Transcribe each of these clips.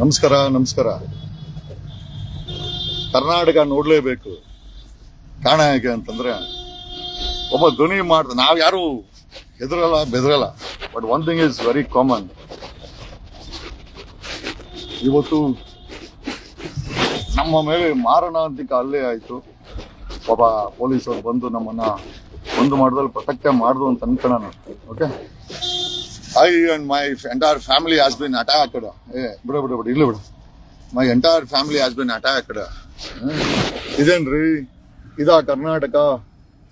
ನಮಸ್ಕಾರ ನಮಸ್ಕಾರ. ಕರ್ನಾಟಕ ನೋಡ್ಲೇಬೇಕು. ಕಾರಣ ಹೇಗೆ ಅಂತಂದ್ರೆ ಒಬ್ಬ ಧ್ವನಿ ಮಾಡ್ದ, ನಾವ್ ಯಾರು ಹೆದರಲ್ಲ ಬೆದರಲ್ಲ. But one thing is very common. ಇವತ್ತು ನಮ್ಮ ಮೇಲೆ ಮಾರಣಾಂತಿಕ ಹಲ್ಲೆ ಆಯ್ತು. ಪಾಪ ಪೊಲೀಸರು ಬಂದು ನಮ್ಮನ್ನ ಒಂದು ಮಾಡೋದ್ರಲ್ಲಿ ಪ್ರೊಟೆಕ್ಟ್ ಮಾಡುದು ಅಂತ ಅನ್ಕೊಳ್ಳೋಣ. Okay, I and my entire family has been attacked. ಇಲ್ಲ ಬಿಡು. My entire family has been attacked. ಇದೇನ್ರಿ ಇದಾ ಕರ್ನಾಟಕ?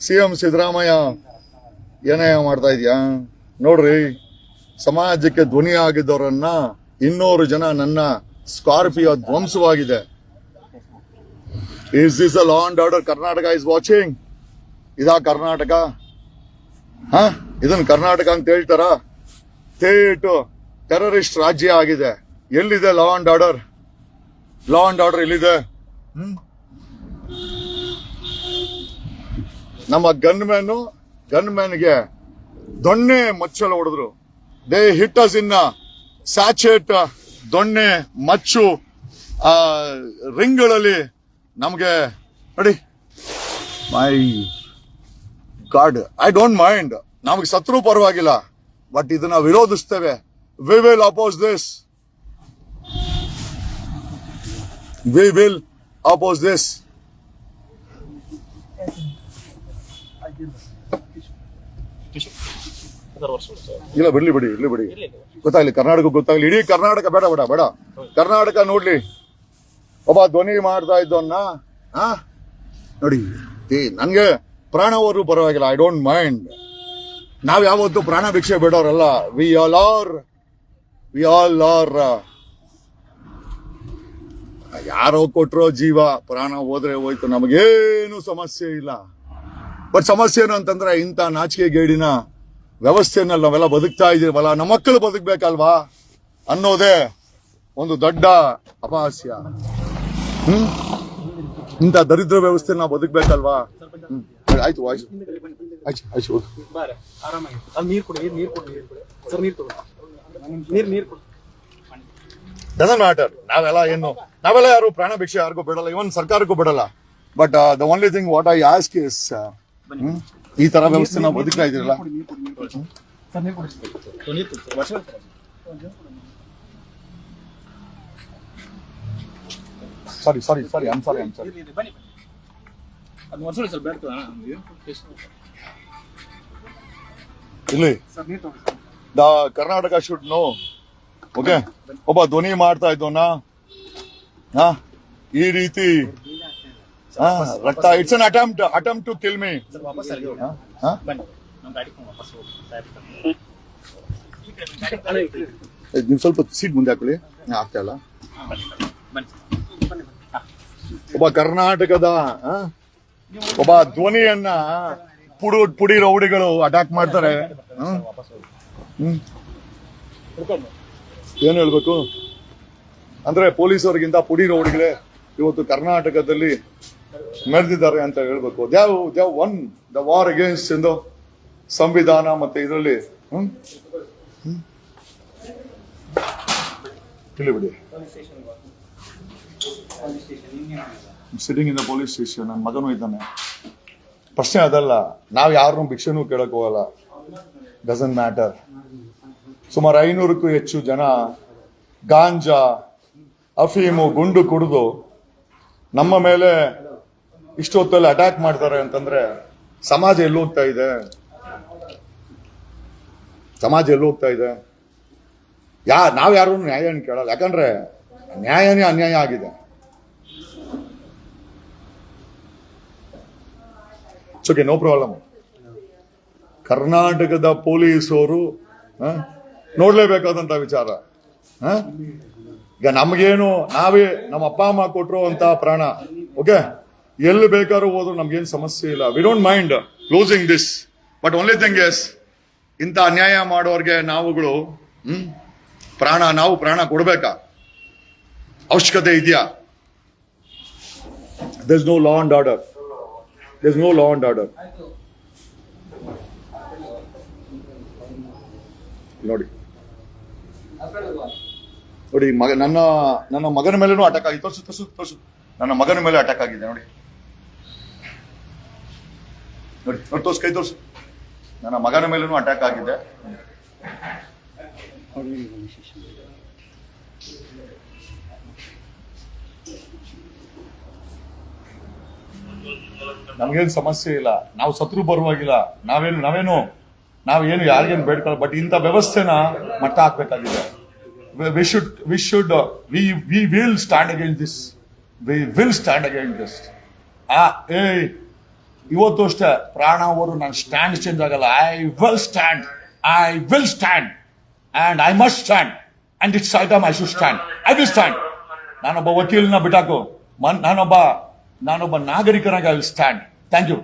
CM ಸಿದ್ದರಾಮಯ್ಯ ಏನೇ ಮಾಡ್ತಾ ಇದೀಯಾ ನೋಡ್ರಿ. ಸಮಾಜಕ್ಕೆ ಧ್ವನಿ ಆಗಿದ್ದವರನ್ನ 200 ಜನ ನನ್ನ ಸ್ಕಾರ್ಪಿಯೋ ಧ್ವಂಸವಾಗಿದೆ. Is this a law and order Karnataka is watching? ಇದಾ ಕರ್ನಾಟಕ? ಇದನ್ನ ಕರ್ನಾಟಕ ಅಂತ ಹೇಳ್ತಾರ? ಟೆರರಿಸ್ಟ್ ರಾಜ್ಯ ಆಗಿದೆ. ಎಲ್ಲಿದೆ law and order? Law and order ಎಲ್ಲಿದೆ? ನಮ್ಮ ಗನ್ಮ್ಯಾನ್ಗೆ ದೊಣ್ಣೆ ಮಚ್ಚಲ ಹೊಡೆದ್ರು. They hit us in sachet ದೊಣ್ಣೆ ಮಚ್ಚು ರಿಂಗ್ಗಳಲ್ಲಿ. ನಮ್ಗೆ ನೋಡಿ, my God, I don't mind. ನಮಗೆ ಸತ್ರು ಪರವಾಗಿಲ್ಲ, ಬಟ್ ಇದನ್ನ ವಿರೋಧಿಸ್ತೇವೆ. We will oppose this. We will oppose this. ಇಲ್ಲ ಬಿಡ್ಲಿ ಬಿಡಿ. ಗೊತ್ತಾಗ್ಲಿ, ಕರ್ನಾಟಕ ಗೊತ್ತಾಗ್ಲಿ. ಇಡೀ ಕರ್ನಾಟಕ ಬೇಡ. ಕರ್ನಾಟಕ ನೋಡ್ಲಿ. ಒಬ್ಬ ಧ್ವನಿ ಮಾಡ್ತಾ ಇದ್ದವನ್ನ ನೋಡಿ. ನನ್ಗೆ ಪ್ರಾಣ ಹೋದ್ರು ಪರವಾಗಿಲ್ಲ, ಐ ಡೋಂಟ್ ಮೈಂಡ್. ನಾವ್ ಯಾವತ್ತು ಪ್ರಾಣ ಭಿಕ್ಷೆ ಬಿಡೋರಲ್ಲ. ವಿ ಆಲ್ ಆರ್ ಯಾರೋ ಕೊಟ್ರೋ ಜೀವ, ಪ್ರಾಣ ಹೋದ್ರೆ ಹೋಯ್ತು, ನಮಗೇನು ಸಮಸ್ಯೆ ಇಲ್ಲ. ಬಟ್ ಸಮಸ್ಯೆ ಏನು ಅಂತಂದ್ರೆ, ಇಂಥ ನಾಚಿಕೆ ಗೇಡಿನ ವ್ಯವಸ್ಥೆನಲ್ಲಿ ನಾವೆಲ್ಲ ಬದುಕ್ತಾ ಇದೀವಲ್ಲ, ನಮ್ಮ ಮಕ್ಕಳು ಬದುಕ್ಬೇಕಲ್ವಾ ಅನ್ನೋದೇ ಒಂದು ದೊಡ್ಡ ಅಪಹಾಸ್ಯ. ಇಂಥ ದರಿದ್ರ ವ್ಯವಸ್ಥೆ ನಾವು ಬದುಕ್ಬೇಕಲ್ವಾ? ಆಯ್ತು. Doesn't matter. ನಾವೆಲ್ಲ ಯಾರು ಪ್ರಾಣ ಭಿಕ್ಷೆ ಯಾರಿಗೂ ಬಿಡಲ್ಲ, ಇವನ್ ಸರ್ಕಾರಕ್ಕೂ ಬಿಡಲ್ಲ. But the only thing what I ask is, ಈ ತರ ವ್ಯವಸ್ಥೆ ನಾವು ಬದುಕ್ತಾ ಇದ್ದೀರಲ್ಲ. Sorry I'm sorry. ಇಲ್ಲಿ the Karnataka should know. Okay, ಒಬ್ಬ ಧ್ವನಿ ಮಾಡ್ತಾ ಇದ್ದವನ ಈ ರೀತಿ ರಕ್ತ, it's an attempt to kill me. ನೀವು ಸ್ವಲ್ಪ ಸೀಟ್ ಮುಂದೆ ಹಾಕೊಳ್ಳಿ, ಆಗ್ತಾ ಇಲ್ಲ. ಒಬ್ಬ ಕರ್ನಾಟಕದ ಒಬ್ಬ ಧ್ವನಿಯನ್ನ ಪುಡಿ ರೌಡಿಗಳು ಅಟ್ಯಾಕ್ ಮಾಡ್ತಾರೆ. ಏನ್ ಹೇಳ್ಬೇಕು ಅಂದ್ರೆ, ಪೊಲೀಸರಿಗಿಂತ ಪುಡಿ ರೌಡಿಗಳೇ ಇವತ್ತು ಕರ್ನಾಟಕದಲ್ಲಿ ಮೆರೆದಿದ್ದಾರೆ ಅಂತ ಹೇಳ್ಬೇಕು. They've won the war against ಎಂದು ಸಂವಿಧಾನ ಮತ್ತೆ ಇದರಲ್ಲಿ ತಿಳಿಬಿಡಿ. Sitting in the police station. ನನ್ನ ಮಗನೂ ಇದ್ದಾನೆ. ಪ್ರಶ್ನೆ ಅದಲ್ಲ, ನಾವ್ ಯಾರನ್ನೂ ಭಿಕ್ಷೆನೂ ಕೇಳಕ್ ಹೋಗಲ್ಲ. Doesn't matter. ಸುಮಾರು 500ಕ್ಕೂ ಹೆಚ್ಚು ಜನ ಗಾಂಜಾ, ಅಫೀಮು, ಗುಂಡು ಕುಡಿದು ನಮ್ಮ ಮೇಲೆ ಇಷ್ಟೊತ್ತಲ್ಲಿ ಅಟ್ಯಾಕ್ ಮಾಡ್ತಾರೆ ಅಂತಂದ್ರೆ ಸಮಾಜ ಎಲ್ಲೋಗ್ತಾ ಇದೆ? ನಾವ್ ಯಾರು ನ್ಯಾಯನ ಕೇಳಲ್ಲ. ಯಾಕಂದ್ರೆ ನ್ಯಾಯನೇ ಅನ್ಯಾಯ ಆಗಿದೆ. Okay, no problem. ಕರ್ನಾಟಕದ ಪೊಲೀಸರು ನೋಡ್ಲೇಬೇಕಾದಂತ ವಿಚಾರ. ಈಗ ನಮ್ಗೇನು, ನಾವೇ ನಮ್ಮ ಅಪ್ಪ ಅಮ್ಮ ಕೊಟ್ಟರು ಅಂತ ಪ್ರಾಣ. ಓಕೆ, ಎಲ್ಲಿ ಬೇಕಾದ್ರೂ ಹೋದ್ರು ನಮ್ಗೇನು ಸಮಸ್ಯೆ ಇಲ್ಲ. We don't mind closing this. But only thing is, ಇಂಥ ಅನ್ಯಾಯ ಮಾಡೋರ್ಗೆ ನಾವುಗಳು ನಾವು ಪ್ರಾಣ ಕೊಡ್ಬೇಕಾ? ಅವಶ್ಯಕತೆ ಇದೆಯಾ? There's no law and order. ನೋಡಿ, ನೋಡಿ ನನ್ನ ಮಗನ ಮೇಲೂ ಅಟ್ಯಾಕ್ ಆಗಿದೆ. ತೋರ್ಸು. ನನ್ನ ಮಗನ ಮೇಲೆ ಅಟ್ಯಾಕ್ ಆಗಿದೆ ನೋಡಿ. ತೋರ್ಸು, ಕೈ ತೋರ್ಸು. ನನ್ನ ಮಗನ ಮೇಲೂ ಅಟ್ಯಾಕ್ ಆಗಿದೆ. ನಮ್ಗೇನು ಸಮಸ್ಯೆ ಇಲ್ಲ, ನಾವು ಸತ್ರು ಬರುವಾಗಿಲ್ಲ, ನಾವೇನು ಯಾರಿಗೇನು ಬೇಡ್ಕೊಳ್ಳ. ಬಟ್ ಇಂಥ ವ್ಯವಸ್ಥೆನ ಮಟ್ಟ ಹಾಕ್ಬೇಕಾಗಿದೆ. we will stand against this. ಇವತ್ತು ಅಷ್ಟೇ ಪ್ರಾಣ ಅವರು ನನ್ನ ಸ್ಟ್ಯಾಂಡ್ ಚೇಂಜ್ ಆಗಲ್ಲ. I will stand and I must stand and it's item I should stand. I will stand. ನಾನೊಬ್ಬ ವಕೀಲನ ಬಿಟ್ಟಾಕು, ನಾನೊಬ್ಬ ನಾಗರಿಕನಾಗಿ I will stand. Thank you.